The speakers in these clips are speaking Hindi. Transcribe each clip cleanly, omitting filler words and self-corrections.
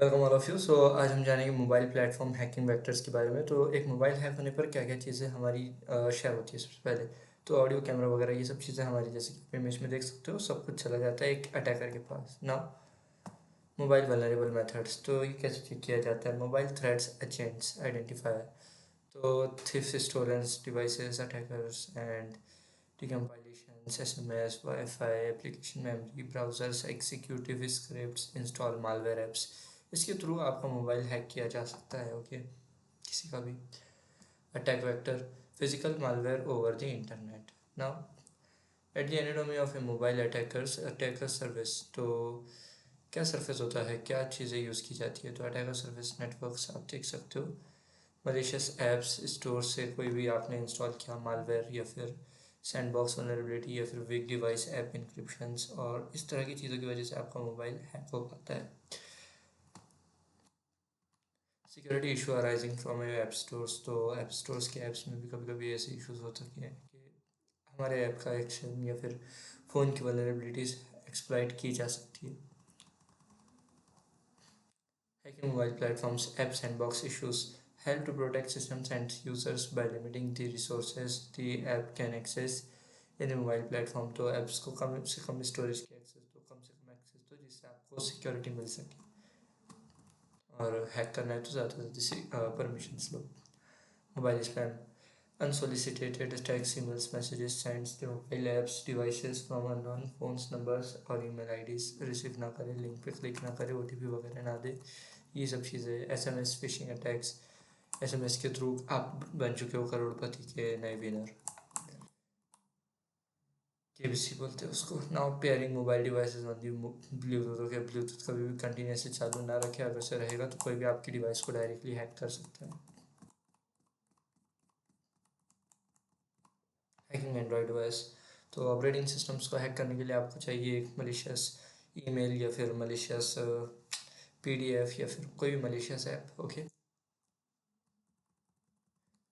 Welcome all of you. So आज हम जानेंगे मोबाइल प्लेटफॉर्म हैकिंग वेक्टर्स के बारे में। तो एक मोबाइल हैक होने पर क्या क्या चीज़ें हमारी शेयर होती है। सबसे पहले तो ऑडियो कैमरा वगैरह ये सब चीज़ें हमारी, जैसे कि आप इमेज में देख सकते हो, सब कुछ चला जाता है एक अटैकर के पास ना। मोबाइल वल्नरेबल मेथड्स, तो ये कैसे चेक किया जाता है। मोबाइल थ्रेड्स एजेंट्स आइडेंटिफायर, तो thieves stolens devices attackers and decompilations, SMS, Wi-Fi, application memory, browsers, executive scripts, install malware apps। इसके थ्रू आपका मोबाइल हैक किया जा सकता है। ओके, किसी का भी। Attack vector, physical malware over the internet। now at the anatomy of a mobile attacker service, तो क्या सर्विस होता है, क्या चीज़ें यूज़ की जाती है। तो अटैकर सर्विस नेटवर्क्स आप देख सकते हो, मलिशियस ऐप्स स्टोर से कोई भी आपने इंस्टॉल किया मालवेयर, या फिर सैंडबॉक्स वनरेबिलिटी, या फिर वीक डिवाइस ऐप इंक्रिप्शंस, और इस तरह की चीज़ों की वजह से आपका मोबाइल हैक हो पाता है। Security issue arising from your app stores, तो ऐप स्टोर्स के ऐप्स में भी कभी कभी ऐसे इश्यूज हो सकते हैं कि हमारे ऐप का एक्शन या फिर फ़ोन की वनरेबिलिटीज़ एक्सप्लॉइट की जा सकती है। Hacking mobile platforms, app sandbox issues help to protect systems and users by limiting the resources the app can access in a mobile platform। तो apps को कम से कम स्टोरेज की एक्सेस दो, कम से कम एक्सेस दो, जिससे आपको सिक्योरिटी मिल सके। और हैक करना है तो ज़्यादा से ज़्यादा परमिशंस लो। Mobile spam, unsolicited text, emails, messages sent to mobile apps devices from unknown phones, numbers और email IDs रिसीव ना करें, लिंक पे क्लिक ना करें, OTP वगैरह ना दे। ये सब चीज़ें। SMS फिशिंग अटैक्स, SMS के थ्रू आप बन चुके हो करोड़पति के नए विनर, KBC बोलते हैं उसको। Now pairing mobile devices on the Bluetooth. Okay, Bluetooth कभी भी कंटिन्यूसली चालू ना रखें, अगर से रहेगा तो कोई भी आपकी डिवाइस को डायरेक्टली हैक कर सकता है। हैकिंग एंड्रॉयड ओएस, तो ऑपरेटिंग सिस्टम्स को हैक करने के लिए आपको चाहिए एक मलिशियस ईमेल, या फिर मलिशियस PDF, या फिर कोई भी malicious app. Okay,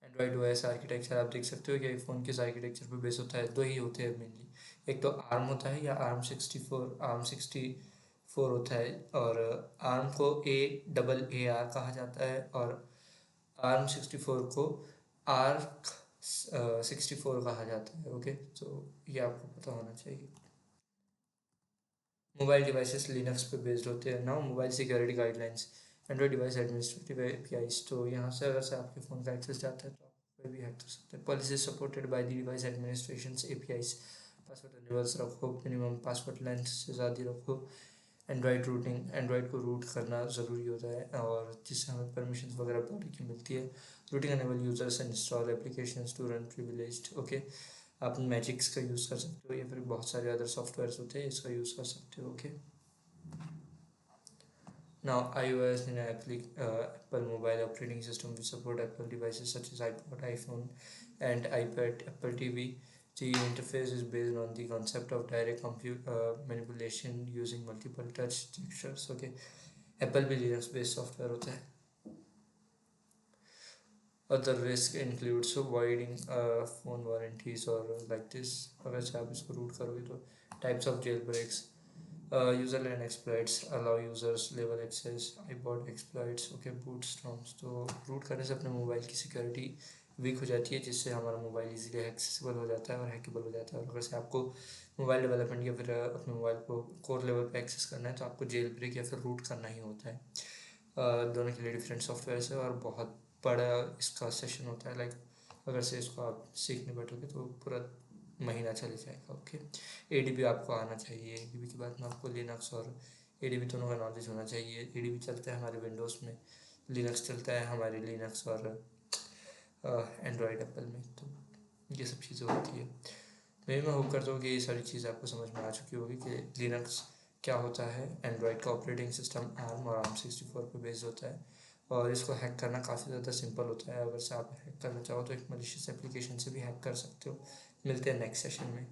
Android OS architecture आप देख सकते हो कि फ़ोन किस आर्किटेक्चर पर बेस होता है। दो ही होते हैं मेनली, एक तो आर्म होता है या आर्म 64 होता है, और आर्म को AAR कहा जाता है, और ARM 64 को ARC 64 कहा जाता है। ओके, तो ये आपको पता होना चाहिए। मोबाइल डिवाइसेस लिनक्स पे बेस्ड होते हैं। Now mobile security guidelines, Android device administrative APIs, तो यहाँ से अगर से आपके फ़ोन का एक्सेस जाता है तो आप कोई भी हैक कर सकते हैं। Policy supported by the device administration APIs, password universe रखो, मिनिमम पासवर्ड लेंथ से ज़्यादा रखो। एंड्रॉइड रूटिंग, एंड्रॉइड को रूट करना ज़रूरी होता है, और जिससे हमें परमिशन वगैरह बॉडी की मिलती है। Rooting enable users install application to run privileged. Okay, आप मैजिक्स का यूज़ कर सकते हो, या फिर बहुत सारे अदर सॉफ्टवेयर्स होते हैं, इसका यूज़ कर सकते हो। Okay, now iOS and Apple mobile operating system which support Apple devices such as iPod, iPhone, and iPad, Apple TV. The interface is based on the concept of direct manipulation using multiple touch gestures. Okay, Apple भी Linux based software होता है। Other risk includes voiding phone warranties or like this, अगर से आप इसको root करोगे तो types of jailbreaks, userland exploits, allow users level access, iPod exploits, okay, bootstraps, तो रूट करने से अपने मोबाइल की सिक्योरिटी वीक हो जाती है, जिससे हमारा मोबाइल इजीली एक्सेसिबल हो जाता है और हैकेबल हो जाता है। और अगर से आपको मोबाइल डेवलपमेंट या फिर अपने मोबाइल को कोर लेवल पे एक्सेस करना है तो आपको जेल ब्रेक या फिर रूट करना ही होता है। दोनों के लिए डिफरेंट सॉफ्टवेयर है, और बहुत बड़ा इसका सेशन होता है। लाइक अगर से इसको आप सीखने बैठोगे तो पूरा महीना चले जाएगा। ओके, ADB आपको आना चाहिए। ADB के बाद में आपको लिनक्स और ADB दोनों का नॉलेज होना चाहिए। ADB चलता है हमारे विंडोज़ में, लिनक्स चलता है हमारे लिनक्स और एंड्रॉयड एप्पल में। तो ये सब चीज़ें होती है। मैं होप करता हूँ कि ये सारी चीज़ें आपको समझ में आ चुकी होगी कि लिनक्स क्या होता है। एंड्रॉयड का ऑपरेटिंग सिस्टम ARM और ARM 64 पे बेस्ड होता है, और इसको हैक करना काफ़ी ज़्यादा सिंपल होता है। अगर से आप हैक करना चाहो तो एक मलिशियस एप्लीकेशन से भी हैक कर सकते हो। मिलते हैं नेक्स्ट सेशन में।